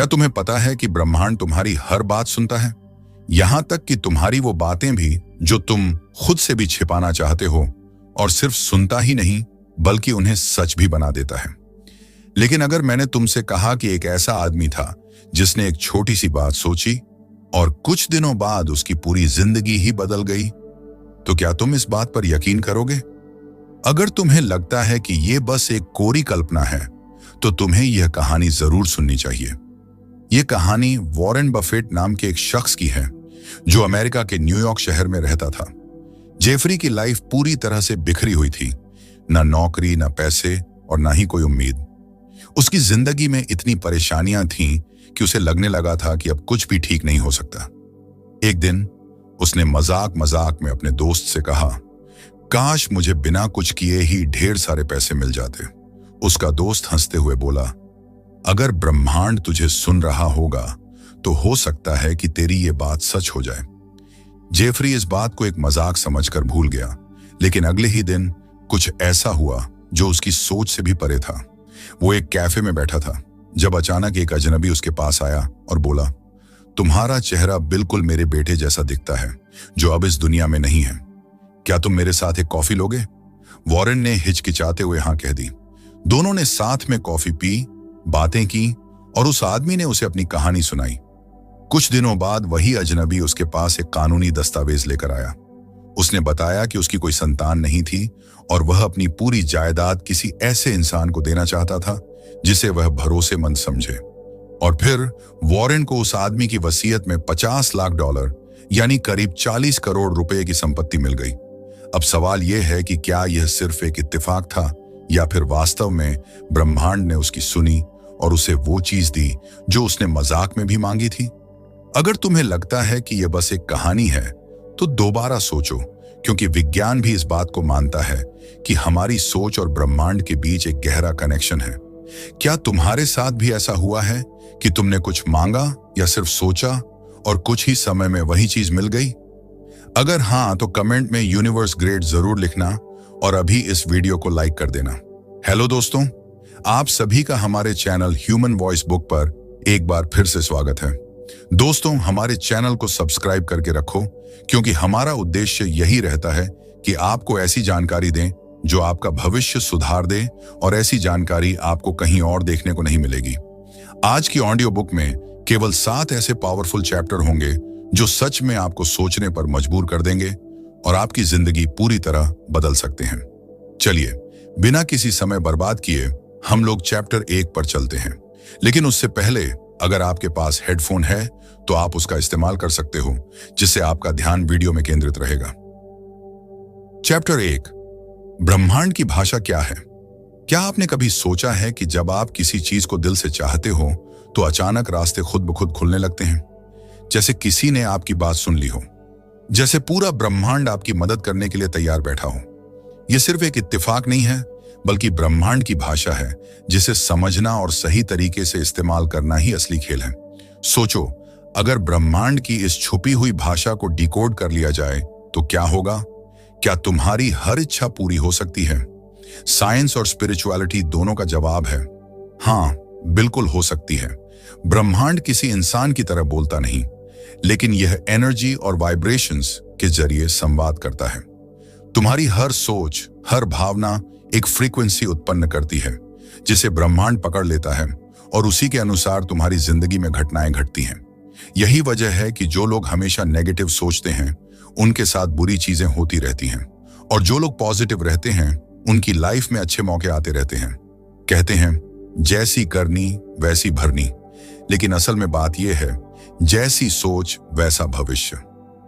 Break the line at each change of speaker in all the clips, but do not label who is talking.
क्या तुम्हें पता है कि ब्रह्मांड तुम्हारी हर बात सुनता है, यहां तक कि तुम्हारी वो बातें भी जो तुम खुद से भी छिपाना चाहते हो, और सिर्फ सुनता ही नहीं बल्कि उन्हें सच भी बना देता है। लेकिन अगर मैंने तुमसे कहा कि एक ऐसा आदमी था जिसने एक छोटी सी बात सोची और कुछ दिनों बाद उसकी पूरी जिंदगी ही बदल गई, तो क्या तुम इस बात पर यकीन करोगे? अगर तुम्हें लगता है कि यह बस एक कोरी कल्पना है, तो तुम्हें यह कहानी जरूर सुननी चाहिए। यह कहानी वॉरेन बफेट नाम के एक शख्स की है जो अमेरिका के न्यूयॉर्क शहर में रहता था। जेफरी की लाइफ पूरी तरह से बिखरी हुई थी, ना नौकरी, ना पैसे और ना ही कोई उम्मीद। उसकी जिंदगी में इतनी परेशानियां थीं कि उसे लगने लगा था कि अब कुछ भी ठीक नहीं हो सकता। एक दिन उसने मजाक में अपने दोस्त से कहा, काश मुझे बिना कुछ किए ही ढेर सारे पैसे मिल जाते। उसका दोस्त हंसते हुए बोला, अगर ब्रह्मांड तुझे सुन रहा होगा तो हो सकता है कि तेरी ये बात सच हो जाए। जेफरी इस बात को एक मजाक समझकर भूल गया, लेकिन अगले ही दिन कुछ ऐसा हुआ जो उसकी सोच से भी परे था। वो एक कैफे में बैठा था जब अचानक एक अजनबी उसके पास आया और बोला, तुम्हारा चेहरा बिल्कुल मेरे बेटे जैसा दिखता है जो अब इस दुनिया में नहीं है। क्या तुम मेरे साथ एक कॉफी लोगे? वॉरेन ने हिचकिचाते हुए हाँ कह दी। दोनों ने साथ में कॉफी पी, बातें की और उस आदमी ने उसे अपनी कहानी सुनाई। कुछ दिनों बाद वही अजनबी उसके पास एक कानूनी दस्तावेज लेकर आया। उसने बताया कि उसकी कोई संतान नहीं थी और वह अपनी पूरी जायदाद किसी ऐसे इंसान को देना चाहता था जिसे वह भरोसेमंद समझे। और फिर वॉरेन को उस आदमी की वसीयत में $50 लाख यानी करीब 40 करोड़ रुपए की संपत्ति मिल गई। अब सवाल यह है कि क्या यह सिर्फ एक इत्तेफाक था या फिर वास्तव में ब्रह्मांड ने उसकी सुनी और उसे वो चीज दी जो उसने मजाक में भी मांगी थी। अगर तुम्हें लगता है कि यह बस एक कहानी है तो दोबारा सोचो, क्योंकि विज्ञान भी इस बात को मानता है कि हमारी सोच और ब्रह्मांड के बीच एक गहरा कनेक्शन है। क्या तुम्हारे साथ भी ऐसा हुआ है कि तुमने कुछ मांगा या सिर्फ सोचा और कुछ ही समय में वही चीज मिल गई? अगर हाँ, तो कमेंट में यूनिवर्स ग्रेट जरूर लिखना और अभी इस वीडियो को लाइक कर देना। हेलो दोस्तों, आप सभी का हमारे चैनल ह्यूमन वॉइस बुक पर एक बार फिर से स्वागत है। दोस्तों, हमारे चैनल को सब्सक्राइब करके रखो, क्योंकि हमारा उद्देश्य यही रहता है कि आपको ऐसी जानकारी दें जो आपका भविष्य सुधार दे, और ऐसी जानकारी आपको कहीं और देखने को नहीं मिलेगी। आज की ऑडियो बुक में केवल 7 ऐसे पावरफुल चैप्टर होंगे जो सच में आपको सोचने पर मजबूर कर देंगे और आपकी जिंदगी पूरी तरह बदल सकते हैं। चलिए, बिना किसी समय बर्बाद किए हम लोग चैप्टर 1 पर चलते हैं। लेकिन उससे पहले अगर आपके पास हेडफोन है तो आप उसका इस्तेमाल कर सकते हो, जिससे आपका ध्यान वीडियो में केंद्रित रहेगा। चैप्टर 1, ब्रह्मांड की भाषा क्या है? क्या आपने कभी सोचा है कि जब आप किसी चीज को दिल से चाहते हो तो अचानक रास्ते खुद ब खुद खुलने लगते हैं, जैसे किसी ने आपकी बात सुन ली हो, जैसे पूरा ब्रह्मांड आपकी मदद करने के लिए तैयार बैठा हो। यह सिर्फ एक इत्तेफाक नहीं है, बल्कि ब्रह्मांड की भाषा है जिसे समझना और सही तरीके से इस्तेमाल करना ही असली खेल है। सोचो, अगर ब्रह्मांड की इस छुपी हुई भाषा को डिकोड कर लिया जाए तो क्या होगा? क्या तुम्हारी हर इच्छा पूरी हो सकती है? साइंस और स्पिरिचुअलिटी दोनों का जवाब है हाँ, बिल्कुल हो सकती है। ब्रह्मांड किसी इंसान की तरह बोलता नहीं, लेकिन यह एनर्जी और वाइब्रेशंस के जरिए संवाद करता है। तुम्हारी हर सोच, हर भावना एक फ्रीक्वेंसी उत्पन्न करती है जिसे ब्रह्मांड पकड़ लेता है, और उसी के अनुसार तुम्हारी जिंदगी में घटनाएं घटती हैं। यही वजह है कि जो लोग हमेशा नेगेटिव सोचते हैं उनके साथ बुरी चीजें होती रहती हैं, और जो लोग पॉजिटिव रहते हैं उनकी लाइफ में अच्छे मौके आते रहते हैं। कहते हैं जैसी करनी वैसी भरनी, लेकिन असल में बात यह है जैसी सोच वैसा भविष्य।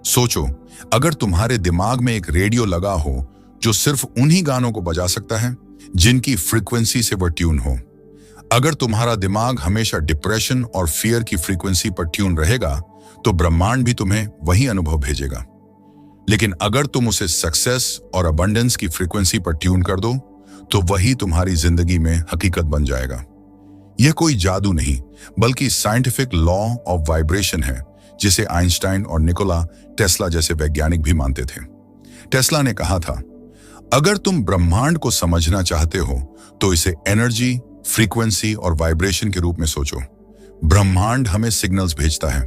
सोचो, अगर तुम्हारे दिमाग में एक रेडियो लगा हो जो सिर्फ उन्हीं गानों को बजा सकता है जिनकी फ्रीक्वेंसी से वह ट्यून हो। अगर तुम्हारा दिमाग हमेशा डिप्रेशन और फियर की फ्रीक्वेंसी पर ट्यून रहेगा तो ब्रह्मांड भी तुम्हें वही अनुभव भेजेगा। लेकिन अगर तुम उसे सक्सेस और अबंडेंस की फ्रीक्वेंसी पर ट्यून कर दो तो वही तुम्हारी जिंदगी में हकीकत बन जाएगा। यह कोई जादू नहीं, बल्कि साइंटिफिक लॉ ऑफ वाइब्रेशन है, जिसे आइंस्टाइन और निकोला टेस्ला जैसे वैज्ञानिक भी मानते थे। टेस्ला ने कहा था, अगर तुम ब्रह्मांड को समझना चाहते हो तो इसे एनर्जी, फ्रीक्वेंसी और वाइब्रेशन के रूप में सोचो। ब्रह्मांड हमें सिग्नल्स भेजता है,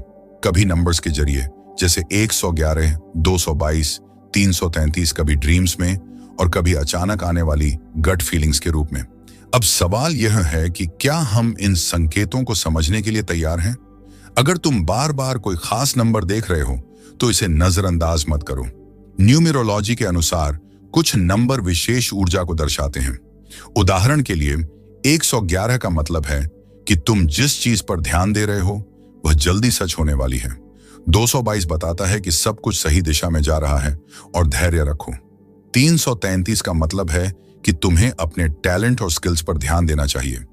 कभी नंबर्स के जरिए जैसे 111, 222, 333, कभी ड्रीम्स में और कभी अचानक आने वाली गट फीलिंग्स के रूप में। अब सवाल यह है कि क्या हम इन संकेतों को समझने के लिए तैयार हैं? अगर तुम बार बार कोई खास नंबर देख रहे हो तो इसे नजरअंदाज मत करो। न्यूमेरोलॉजी के अनुसार कुछ नंबर विशेष ऊर्जा को दर्शाते हैं। उदाहरण के लिए 111 का मतलब है कि तुम जिस चीज पर ध्यान दे रहे हो वह जल्दी सच होने वाली है। 222 बताता है कि सब कुछ सही दिशा में जा रहा है और धैर्य रखो। 333 का मतलब है कि तुम्हें अपने टैलेंट और स्किल्स पर ध्यान देना चाहिए।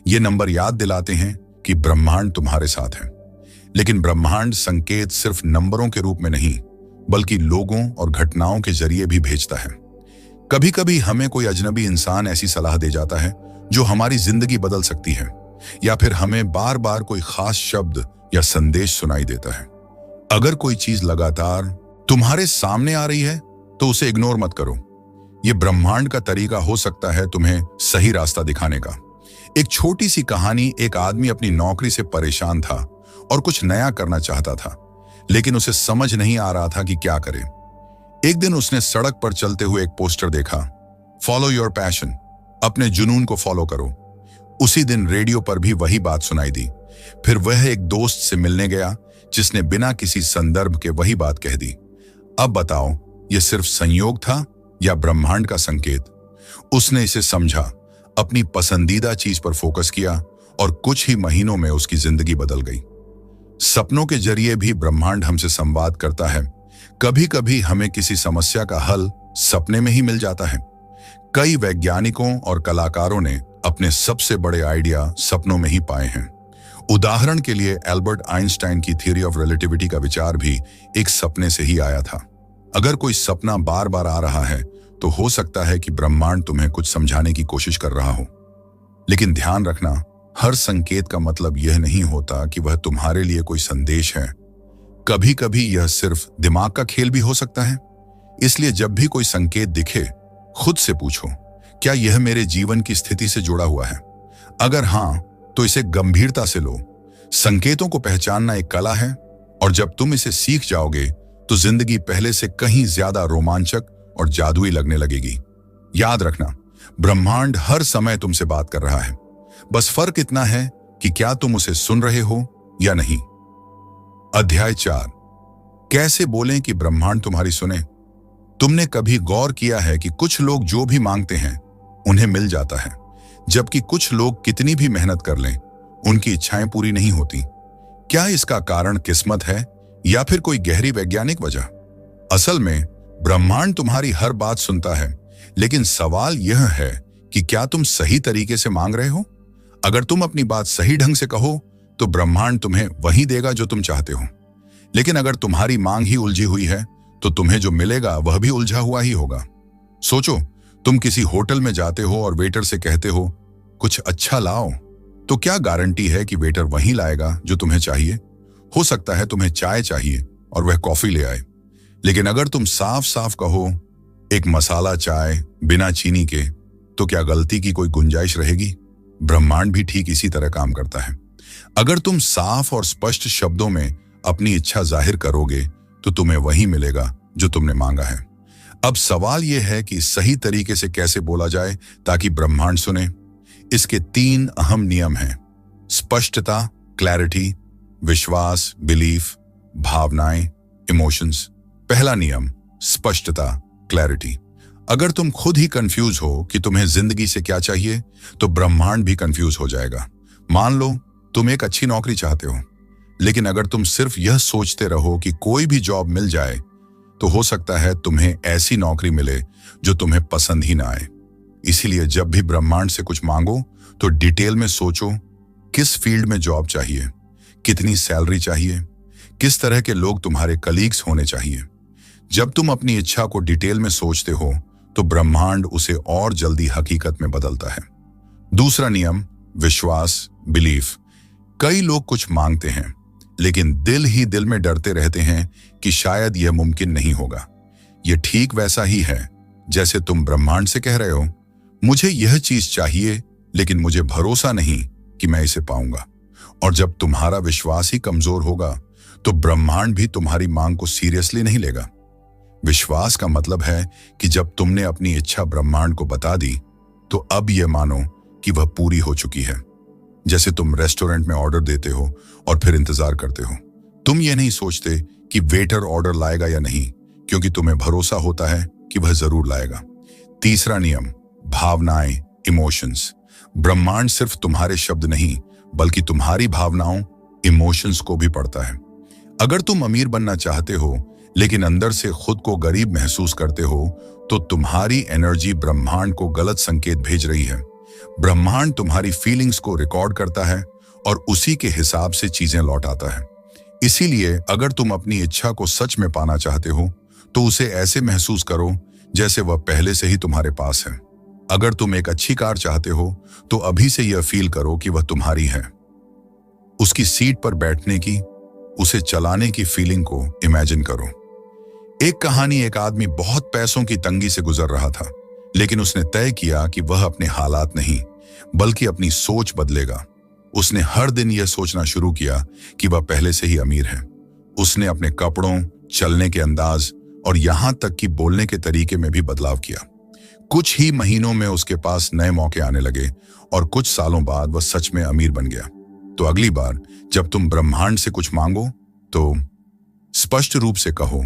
ये नंबर याद दिलाते हैं कि ब्रह्मांड तुम्हारे साथ है। लेकिन ब्रह्मांड संकेत सिर्फ नंबरों के रूप में नहीं, बल्कि लोगों और घटनाओं के जरिए भी भेजता है। कभी कभी हमें कोई अजनबी इंसान ऐसी सलाह दे जाता है जो हमारी जिंदगी बदल सकती है, या फिर हमें बार बार कोई खास शब्द या संदेश सुनाई देता है। अगर कोई चीज लगातार तुम्हारे सामने आ रही है तो उसे इग्नोर मत करो। यह ब्रह्मांड का तरीका हो सकता है तुम्हें सही रास्ता दिखाने का। एक छोटी सी कहानी, एक आदमी अपनी नौकरी से परेशान था और कुछ नया करना चाहता था, लेकिन उसे समझ नहीं आ रहा था कि क्या करे। एक दिन उसने सड़क पर चलते हुए एक पोस्टर देखा, फॉलो योर पैशन, अपने जुनून को फॉलो करो। उसी दिन रेडियो पर भी वही बात सुनाई दी। फिर वह एक दोस्त से मिलने गया जिसने बिना किसी संदर्भ के वही बात कह दी। अब बताओ, यह सिर्फ संयोग था या ब्रह्मांड का संकेत? उसने इसे समझा, अपनी पसंदीदा चीज पर फोकस किया और कुछ ही महीनों में उसकी जिंदगी बदल गई। सपनों के जरिए भी ब्रह्मांड हमसे संवाद करता है। कभी कभी हमें किसी समस्या का हल सपने में ही मिल जाता है। कई वैज्ञानिकों और कलाकारों ने अपने सबसे बड़े आइडिया सपनों में ही पाए हैं। उदाहरण के लिए एल्बर्ट आइंस्टाइन की थ्योरी ऑफ रिलेटिविटी का विचार भी एक सपने से ही आया था। अगर कोई सपना बार बार आ रहा है तो हो सकता है कि ब्रह्मांड तुम्हें कुछ समझाने की कोशिश कर रहा हो। लेकिन ध्यान रखना, हर संकेत का मतलब यह नहीं होता कि वह तुम्हारे लिए कोई संदेश है। कभी कभी यह सिर्फ दिमाग का खेल भी हो सकता है। इसलिए जब भी कोई संकेत दिखे, खुद से पूछो, क्या यह मेरे जीवन की स्थिति से जुड़ा हुआ है? अगर हां, तो इसे गंभीरता से लो। संकेतों को पहचानना एक कला है, और जब तुम इसे सीख जाओगे तो जिंदगी पहले से कहीं ज्यादा रोमांचक और जादुई लगने लगेगी। याद रखना, ब्रह्मांड हर समय तुमसे बात कर रहा है। बस फर्क इतना है कि क्या तुम उसे सुन रहे हो या नहीं। अध्याय 4, कैसे बोलें कि ब्रह्मांड तुम्हारी सुने। तुमने कभी गौर किया है कि कुछ लोग जो भी मांगते हैं उन्हें मिल जाता है, जबकि कुछ लोग कितनी भी मेहनत कर लें उनकी इच्छाएं पूरी नहीं होती? क्या इसका कारण किस्मत है या फिर कोई गहरी वैज्ञानिक वजह? असल में ब्रह्मांड तुम्हारी हर बात सुनता है, लेकिन सवाल यह है कि क्या तुम सही तरीके से मांग रहे हो? अगर तुम अपनी बात सही ढंग से कहो तो ब्रह्मांड तुम्हें वही देगा जो तुम चाहते हो। लेकिन अगर तुम्हारी मांग ही उलझी हुई है तो तुम्हें जो मिलेगा वह भी उलझा हुआ ही होगा। सोचो, तुम किसी होटल में जाते हो और वेटर से कहते हो कुछ अच्छा लाओ, तो क्या गारंटी है कि वेटर वही लाएगा जो तुम्हें चाहिए? हो सकता है तुम्हें चाय चाहिए और वह कॉफी ले आए। लेकिन अगर तुम साफ साफ कहो एक मसाला चाय बिना चीनी के, तो क्या गलती की कोई गुंजाइश रहेगी? ब्रह्मांड भी ठीक इसी तरह काम करता है। अगर तुम साफ और स्पष्ट शब्दों में अपनी इच्छा जाहिर करोगे तो तुम्हें वही मिलेगा जो तुमने मांगा है। अब सवाल यह है कि सही तरीके से कैसे बोला जाए ताकि ब्रह्मांड सुने। इसके 3 अहम नियम हैं: स्पष्टता, क्लैरिटी, विश्वास, बिलीफ, भावनाएं, इमोशंस। पहला नियम, स्पष्टता, क्लैरिटी। अगर तुम खुद ही कंफ्यूज हो कि तुम्हें जिंदगी से क्या चाहिए, तो ब्रह्मांड भी कंफ्यूज हो जाएगा। मान लो तुम एक अच्छी नौकरी चाहते हो, लेकिन अगर तुम सिर्फ यह सोचते रहो कि कोई भी जॉब मिल जाए, तो हो सकता है तुम्हें ऐसी नौकरी मिले जो तुम्हें पसंद ही ना आए। इसीलिए जब भी ब्रह्मांड से कुछ मांगो तो डिटेल में सोचो, किस फील्ड में जॉब चाहिए, कितनी सैलरी चाहिए, किस तरह के लोग तुम्हारे कलीग्स होने चाहिए। जब तुम अपनी इच्छा को डिटेल में सोचते हो तो ब्रह्मांड उसे और जल्दी हकीकत में बदलता है। दूसरा नियम, विश्वास, बिलीफ। कई लोग कुछ मांगते हैं, लेकिन दिल ही दिल में डरते रहते हैं कि शायद यह मुमकिन नहीं होगा। यह ठीक वैसा ही है जैसे तुम ब्रह्मांड से कह रहे हो, मुझे यह चीज चाहिए, लेकिन मुझे भरोसा नहीं कि मैं इसे पाऊंगा। और जब तुम्हारा विश्वास ही कमजोर होगा तो ब्रह्मांड भी तुम्हारी मांग को सीरियसली नहीं लेगा। विश्वास का मतलब है कि जब तुमने अपनी इच्छा ब्रह्मांड को बता दी तो अब यह मानो कि वह पूरी हो चुकी है। जैसे तुम रेस्टोरेंट में ऑर्डर देते हो और फिर इंतजार करते हो। तुम ये नहीं सोचते कि वेटर ऑर्डर लाएगा या नहीं, क्योंकि तुम्हें भरोसा होता है कि वह जरूर लाएगा। तीसरा नियम, भावनाएं, इमोशंस। ब्रह्मांड सिर्फ तुम्हारे शब्द नहीं बल्कि तुम्हारी भावनाओं, इमोशंस को भी पढ़ता है। अगर तुम अमीर बनना चाहते हो लेकिन अंदर से खुद को गरीब महसूस करते हो तो तुम्हारी एनर्जी ब्रह्मांड को गलत संकेत भेज रही है। ब्रह्मांड तुम्हारी फीलिंग्स को रिकॉर्ड करता है और उसी के हिसाब से चीजें लौट आता है। इसीलिए अगर तुम अपनी इच्छा को सच में पाना चाहते हो तो उसे ऐसे महसूस करो जैसे वह पहले से ही तुम्हारे पास है। अगर तुम एक अच्छी कार चाहते हो तो अभी से यह फील करो कि वह तुम्हारी है। उसकी सीट पर बैठने की, उसे चलाने की फीलिंग को इमेजिन करो। एक कहानी, एक आदमी बहुत पैसों की तंगी से गुजर रहा था, लेकिन उसने तय किया कि वह अपने हालात नहीं बल्कि अपनी सोच बदलेगा। उसने हर दिन यह सोचना शुरू किया कि वह पहले से ही अमीर है। उसने अपने कपड़ों, चलने के अंदाज और यहां तक कि बोलने के तरीके में भी बदलाव किया। कुछ ही महीनों में उसके पास नए मौके आने लगे और कुछ सालों बाद वह सच में अमीर बन गया। तो अगली बार जब तुम ब्रह्मांड से कुछ मांगो तो स्पष्ट रूप से कहो,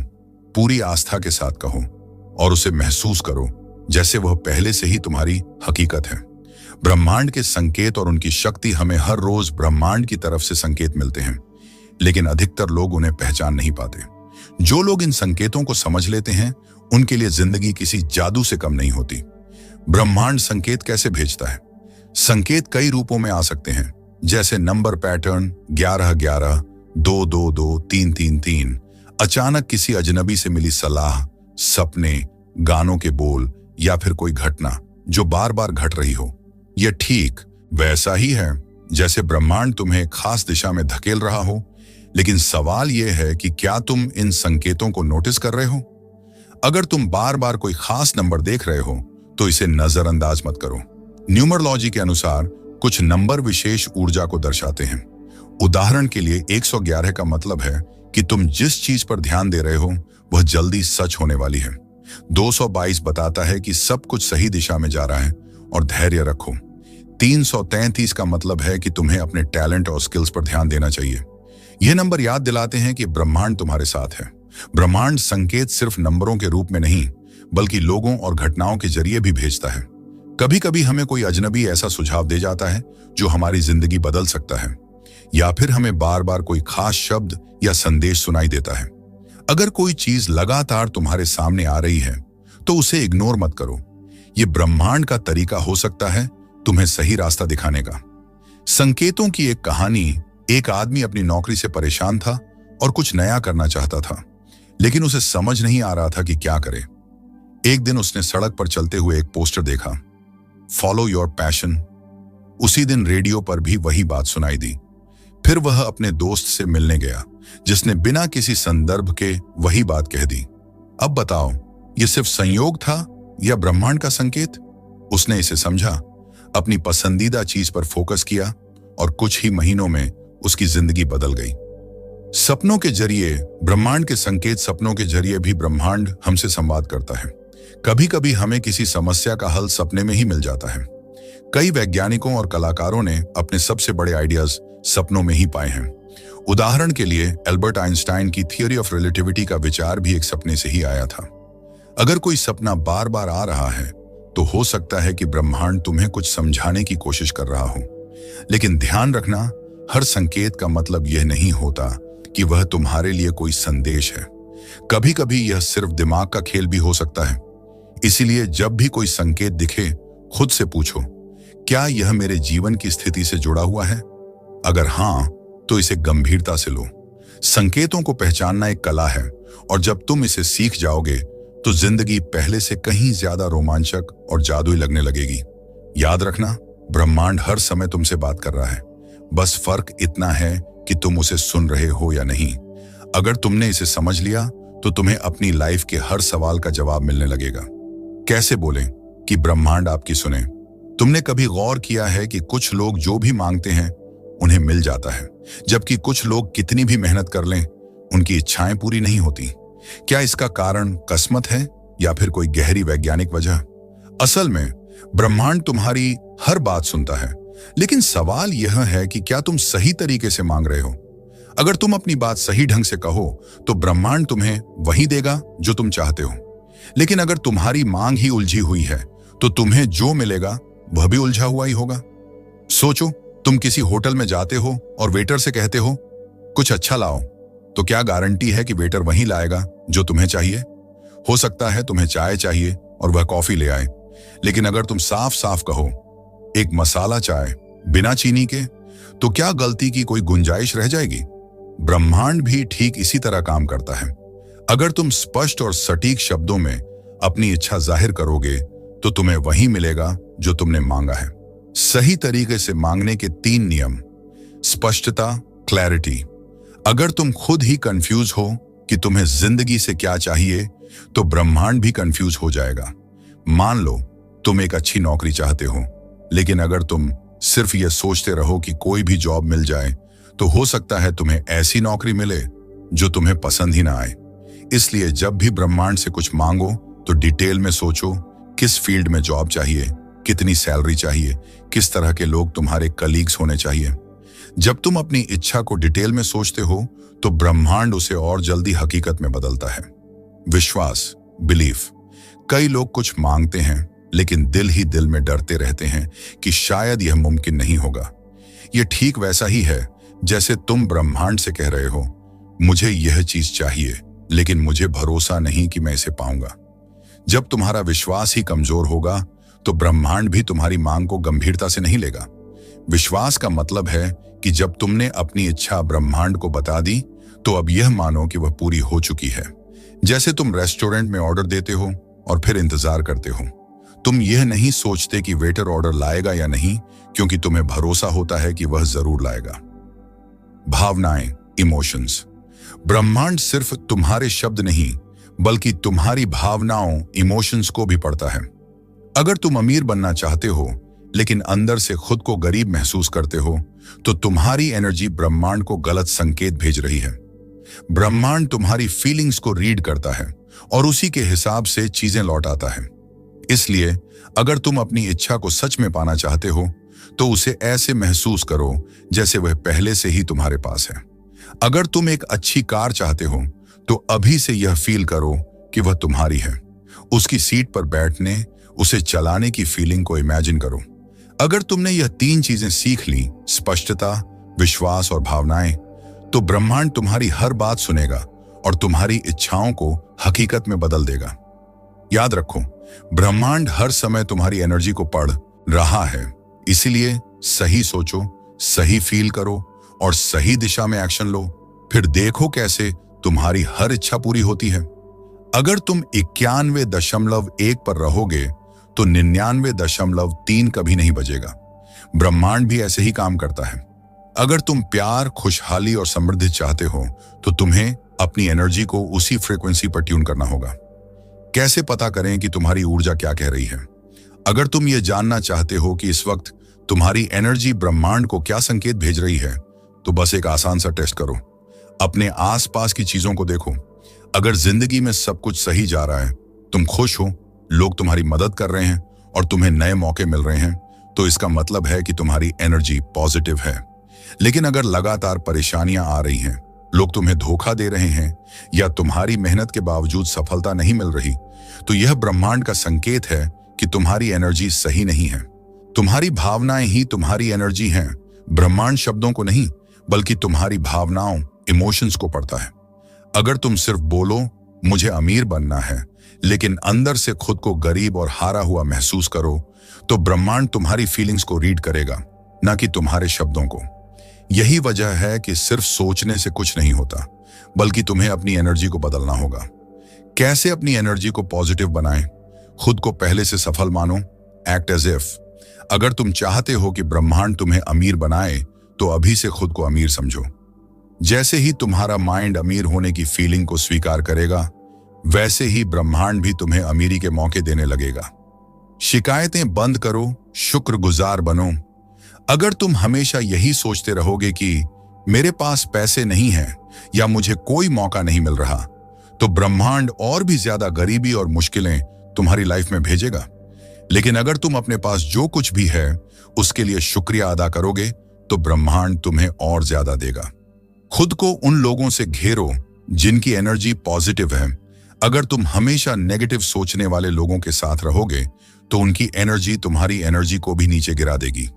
पूरी आस्था के साथ कहो और उसे महसूस करो जैसे वह पहले से ही तुम्हारी हकीकत है। ब्रह्मांड के संकेत और उनकी शक्ति हमें हर रोज ब्रह्मांड की तरफ से संकेत मिलते हैं, लेकिन अधिकतर लोग उन्हें पहचान नहीं पाते। जो लोग इन संकेतों को समझ लेते हैं उनके लिए जिंदगी किसी जादू से कम नहीं होती। ब्रह्मांड संकेत कैसे भेजता है? संकेत कई रूपों में आ सकते हैं, जैसे नंबर पैटर्न 1111, 222, 333, अचानक किसी अजनबी से मिली सलाह, सपने, गानों के बोल या फिर कोई घटना जो बार बार घट रही हो। यह ठीक वैसा ही है जैसे ब्रह्मांड तुम्हें एक खास दिशा में धकेल रहा हो, लेकिन सवाल यह है कि क्या तुम इन संकेतों को नोटिस कर रहे हो? अगर तुम बार बार कोई खास नंबर देख रहे हो तो इसे नजरअंदाज मत करो। न्यूमरोलॉजी के अनुसार कुछ नंबर विशेष ऊर्जा को दर्शाते हैं। उदाहरण के लिए 111 का मतलब है कि तुम जिस चीज पर ध्यान दे रहे हो वह जल्दी सच होने वाली है। 222 बताता है कि सब कुछ सही दिशा में जा रहा है और धैर्य रखो। 333 का मतलब है कि तुम्हें अपने टैलेंट और स्किल्स पर ध्यान देना चाहिए। यह नंबर याद दिलाते हैं कि ब्रह्मांड तुम्हारे साथ है। ब्रह्मांड संकेत सिर्फ नंबरों के रूप में नहीं बल्कि लोगों और घटनाओं के जरिए भी भेजता है। कभी कभी हमें कोई अजनबी ऐसा सुझाव दे जाता है जो हमारी जिंदगी बदल सकता है, या फिर हमें बार बार कोई खास शब्द या संदेश सुनाई देता है। अगर कोई चीज लगातार तुम्हारे सामने आ रही है तो उसे इग्नोर मत करो। यह ब्रह्मांड का तरीका हो सकता है तुम्हें सही रास्ता दिखाने का। संकेतों की एक कहानी, एक आदमी अपनी नौकरी से परेशान था और कुछ नया करना चाहता था, लेकिन उसे समझ नहीं आ रहा था कि क्या करे। एक दिन उसने सड़क पर चलते हुए एक पोस्टर देखा, फॉलो योर पैशन। उसी दिन रेडियो पर भी वही बात सुनाई दी। फिर वह अपने दोस्त से मिलने गया जिसने बिना किसी संदर्भ के वही बात कह दी। अब बताओ, यह सिर्फ संयोग था या ब्रह्मांड का संकेत? उसने इसे समझा, अपनी पसंदीदा चीज पर फोकस किया और कुछ ही महीनों में उसकी जिंदगी बदल गई। सपनों के जरिए ब्रह्मांड के संकेत, सपनों के जरिए भी ब्रह्मांड हमसे संवाद करता है। कभी कभी हमें किसी समस्या का हल सपने में ही मिल जाता है। कई वैज्ञानिकों और कलाकारों ने अपने सबसे बड़े आइडियाज सपनों में ही पाए हैं। उदाहरण के लिए एल्बर्ट आइंस्टाइन की थियरी ऑफ रिलेटिविटी का विचार भी एक सपने से ही आया था। अगर कोई सपना बार बार आ रहा है तो हो सकता है कि ब्रह्मांड तुम्हें कुछ समझाने की कोशिश कर रहा हो। लेकिन ध्यान रखना, हर संकेत का मतलब यह नहीं होता कि वह तुम्हारे लिए कोई संदेश है। कभी कभी यह सिर्फ दिमाग का खेल भी हो सकता है। इसीलिए जब भी कोई संकेत दिखे, खुद से पूछो, क्या यह मेरे जीवन की स्थिति से जुड़ा हुआ है? अगर हां, तो इसे गंभीरता से लो। संकेतों को पहचानना एक कला है और जब तुम इसे सीख जाओगे तो जिंदगी पहले से कहीं ज्यादा रोमांचक और जादुई लगने लगेगी। याद रखना, ब्रह्मांड हर समय तुमसे बात कर रहा है। बस फर्क इतना है कि तुम उसे सुन रहे हो या नहीं। अगर तुमने इसे समझ लिया तो तुम्हें अपनी लाइफ के हर सवाल का जवाब मिलने लगेगा। कैसे बोलें कि ब्रह्मांड आपकी सुने? तुमने कभी गौर किया है कि कुछ लोग जो भी मांगते हैं उन्हें मिल जाता है, जबकि कुछ लोग कितनी भी मेहनत कर लें, उनकी इच्छाएं पूरी नहीं होती। क्या इसका कारण किस्मत है या फिर कोई गहरी वैज्ञानिक वजह? असल में ब्रह्मांड तुम्हारी हर बात सुनता है, लेकिन सवाल यह है कि क्या तुम सही तरीके से मांग रहे हो। अगर तुम अपनी बात सही ढंग से कहो तो ब्रह्मांड तुम्हें वही देगा जो तुम चाहते हो। लेकिन अगर तुम्हारी मांग ही उलझी हुई है तो तुम्हें जो मिलेगा वह भी उलझा हुआ ही होगा। सोचो, तुम किसी होटल में जाते हो और वेटर से कहते हो कुछ अच्छा लाओ, तो क्या गारंटी है कि वेटर वही लाएगा जो तुम्हें चाहिए? हो सकता है तुम्हें चाय चाहिए और वह कॉफी ले आए, लेकिन अगर तुम साफ साफ कहो एक मसाला चाय बिना चीनी के, तो क्या गलती की कोई गुंजाइश रह जाएगी? ब्रह्मांड भी ठीक इसी तरह काम करता है। अगर तुम स्पष्ट और सटीक शब्दों में अपनी इच्छा जाहिर करोगे तो तुम्हें वही मिलेगा जो तुमने मांगा है। सही तरीके से मांगने के 3 नियम। स्पष्टता, क्लैरिटी। अगर तुम खुद ही कंफ्यूज हो कि तुम्हें जिंदगी से क्या चाहिए, तो ब्रह्मांड भी कंफ्यूज हो जाएगा। मान लो तुम एक अच्छी नौकरी चाहते हो, लेकिन अगर तुम सिर्फ यह सोचते रहो कि कोई भी जॉब मिल जाए, तो हो सकता है तुम्हें ऐसी नौकरी मिले जो तुम्हें पसंद ही ना आए। इसलिए जब भी ब्रह्मांड से कुछ मांगो तो डिटेल में सोचो, किस फील्ड में जॉब चाहिए, कितनी सैलरी चाहिए, किस तरह के लोग तुम्हारे कलीग्स होने चाहिए। जब तुम अपनी इच्छा को डिटेल में सोचते हो तो ब्रह्मांड उसे और जल्दी हकीकत में बदलता है। विश्वास, बिलीफ। कई लोग कुछ मांगते हैं लेकिन दिल ही दिल में डरते रहते हैं कि शायद यह मुमकिन नहीं होगा। यह ठीक वैसा ही है जैसे तुम ब्रह्मांड से कह रहे हो मुझे यह चीज चाहिए, लेकिन मुझे भरोसा नहीं कि मैं इसे पाऊंगा। जब तुम्हारा विश्वास ही कमजोर होगा तो ब्रह्मांड भी तुम्हारी मांग को गंभीरता से नहीं लेगा। विश्वास का मतलब है कि जब तुमने अपनी इच्छा ब्रह्मांड को बता दी तो अब यह मानो कि वह पूरी हो चुकी है। जैसे तुम रेस्टोरेंट में ऑर्डर देते हो और फिर इंतजार करते हो। तुम यह नहीं सोचते कि वेटर ऑर्डर लाएगा या नहीं, क्योंकि तुम्हें भरोसा होता है कि वह जरूर लाएगा। भावनाएं, इमोशंस। ब्रह्मांड सिर्फ तुम्हारे शब्द नहीं बल्कि तुम्हारी भावनाओं, इमोशंस को भी पढ़ता है। अगर तुम अमीर बनना चाहते हो लेकिन अंदर से खुद को गरीब महसूस करते हो, तो तुम्हारी एनर्जी ब्रह्मांड को गलत संकेत भेज रही है। ब्रह्मांड तुम्हारी फीलिंग्स को रीड करता है और उसी के हिसाब से चीजें लौटाता है। इसलिए अगर तुम अपनी इच्छा को सच में पाना चाहते हो तो उसे ऐसे महसूस करो जैसे वह पहले से ही तुम्हारे पास है। अगर तुम एक अच्छी कार चाहते हो तो अभी से यह फील करो कि वह तुम्हारी है। उसकी सीट पर बैठने, उसे चलाने की फीलिंग को इमेजिन करो। अगर तुमने यह 3 चीजें सीख ली, स्पष्टता, विश्वास और भावनाएं, तो ब्रह्मांड तुम्हारी हर बात सुनेगा और तुम्हारी इच्छाओं को हकीकत में बदल देगा। याद रखो, ब्रह्मांड हर समय तुम्हारी एनर्जी को पढ़ रहा है। इसीलिए सही सोचो, सही फील करो और सही दिशा में एक्शन लो। फिर देखो कैसे तुम्हारी हर इच्छा पूरी होती है। अगर तुम 91.1 पर रहोगे तो 99.3 कभी नहीं बजेगा। ब्रह्मांड भी ऐसे ही काम करता है। अगर तुम प्यार, खुशहाली और समृद्धि चाहते हो तो तुम्हें अपनी एनर्जी को उसी फ्रीक्वेंसी पर ट्यून करना होगा। कैसे पता करें कि तुम्हारी ऊर्जा क्या कह रही है? अगर तुम ये जानना चाहते हो कि इस वक्त तुम्हारी एनर्जी ब्रह्मांड को क्या संकेत भेज रही है, तो बस एक आसान सा टेस्ट करो। अपने आसपास की चीजों को देखो। अगर जिंदगी में सब कुछ सही जा रहा है, तुम खुश हो, लोग तुम्हारी मदद कर रहे हैं और तुम्हें नए मौके मिल रहे हैं, तो इसका मतलब है कि तुम्हारी एनर्जी पॉजिटिव है। लेकिन अगर लगातार परेशानियां आ रही हैं, लोग तुम्हें धोखा दे रहे हैं या तुम्हारी मेहनत के बावजूद सफलता नहीं मिल रही, तो यह ब्रह्मांड का संकेत है कि तुम्हारी एनर्जी सही नहीं है। तुम्हारी भावनाएं ही तुम्हारी एनर्जी हैं। ब्रह्मांड शब्दों को नहीं बल्कि तुम्हारी भावनाओं, इमोशंस को पढ़ता है। अगर तुम सिर्फ बोलो मुझे अमीर बनना है, लेकिन अंदर से खुद को गरीब और हारा हुआ महसूस करो, तो ब्रह्मांड तुम्हारी फीलिंग्स को रीड करेगा, ना कि तुम्हारे शब्दों को। यही वजह है कि सिर्फ सोचने से कुछ नहीं होता, बल्कि तुम्हें अपनी एनर्जी को बदलना होगा। कैसे अपनी एनर्जी को पॉजिटिव बनाएं? खुद को पहले से सफल मानो, एक्ट एज इफ। अगर तुम चाहते हो कि ब्रह्मांड तुम्हें अमीर बनाए, तो अभी से खुद को अमीर समझो। जैसे ही तुम्हारा माइंड अमीर होने की फीलिंग को स्वीकार करेगा, वैसे ही ब्रह्मांड भी तुम्हें अमीरी के मौके देने लगेगा। शिकायतें बंद करो, शुक्रगुजार बनो। अगर तुम हमेशा यही सोचते रहोगे कि मेरे पास पैसे नहीं हैं या मुझे कोई मौका नहीं मिल रहा, तो ब्रह्मांड और भी ज्यादा गरीबी और मुश्किलें तुम्हारी लाइफ में भेजेगा। लेकिन अगर तुम अपने पास जो कुछ भी है उसके लिए शुक्रिया अदा करोगे, तो ब्रह्मांड तुम्हें और ज्यादा देगा। खुद को उन लोगों से घेरो जिनकी एनर्जी पॉजिटिव है। अगर तुम हमेशा नेगेटिव सोचने वाले लोगों के साथ रहोगे, तो उनकी एनर्जी तुम्हारी एनर्जी को भी नीचे गिरा देगी।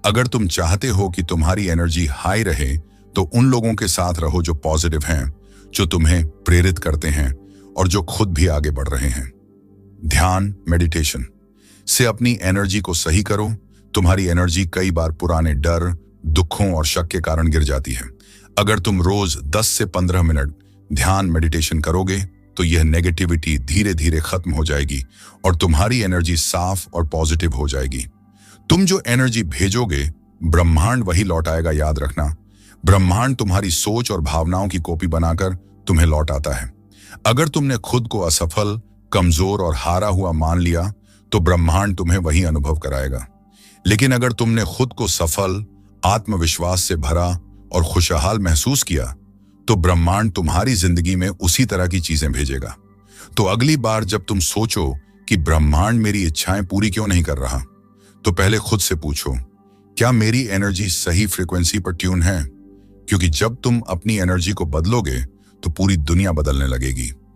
अगर तुम चाहते हो कि तुम्हारी एनर्जी हाई रहे, तो उन लोगों के साथ रहो जो पॉजिटिव हैं, जो तुम्हें प्रेरित करते हैं और जो खुद भी आगे बढ़ रहे हैं। ध्यान, मेडिटेशन से अपनी एनर्जी को सही करो। तुम्हारी एनर्जी कई बार पुराने डर, दुखों और शक के कारण गिर जाती है। अगर तुम रोज 10 से 15 मिनट ध्यान, मेडिटेशन करोगे, तो यह नेगेटिविटी धीरे धीरे खत्म हो जाएगी और तुम्हारी एनर्जी साफ और पॉजिटिव हो जाएगी। तुम जो एनर्जी भेजोगे, ब्रह्मांड वही लौटाएगा। याद रखना, ब्रह्मांड तुम्हारी सोच और भावनाओं की कॉपी बनाकर तुम्हें लौटाता है। अगर तुमने खुद को असफल, कमजोर और हारा हुआ मान लिया, तो ब्रह्मांड तुम्हें वही अनुभव कराएगा। लेकिन अगर तुमने खुद को सफल, आत्मविश्वास से भरा और खुशहाल महसूस किया, तो ब्रह्मांड तुम्हारी जिंदगी में उसी तरह की चीजें भेजेगा। तो अगली बार जब तुम सोचो कि ब्रह्मांड मेरी इच्छाएं पूरी क्यों नहीं कर रहा, तो पहले खुद से पूछो, क्या मेरी एनर्जी सही फ्रीक्वेंसी पर ट्यून है? क्योंकि जब तुम अपनी एनर्जी को बदलोगे, तो पूरी दुनिया बदलने लगेगी।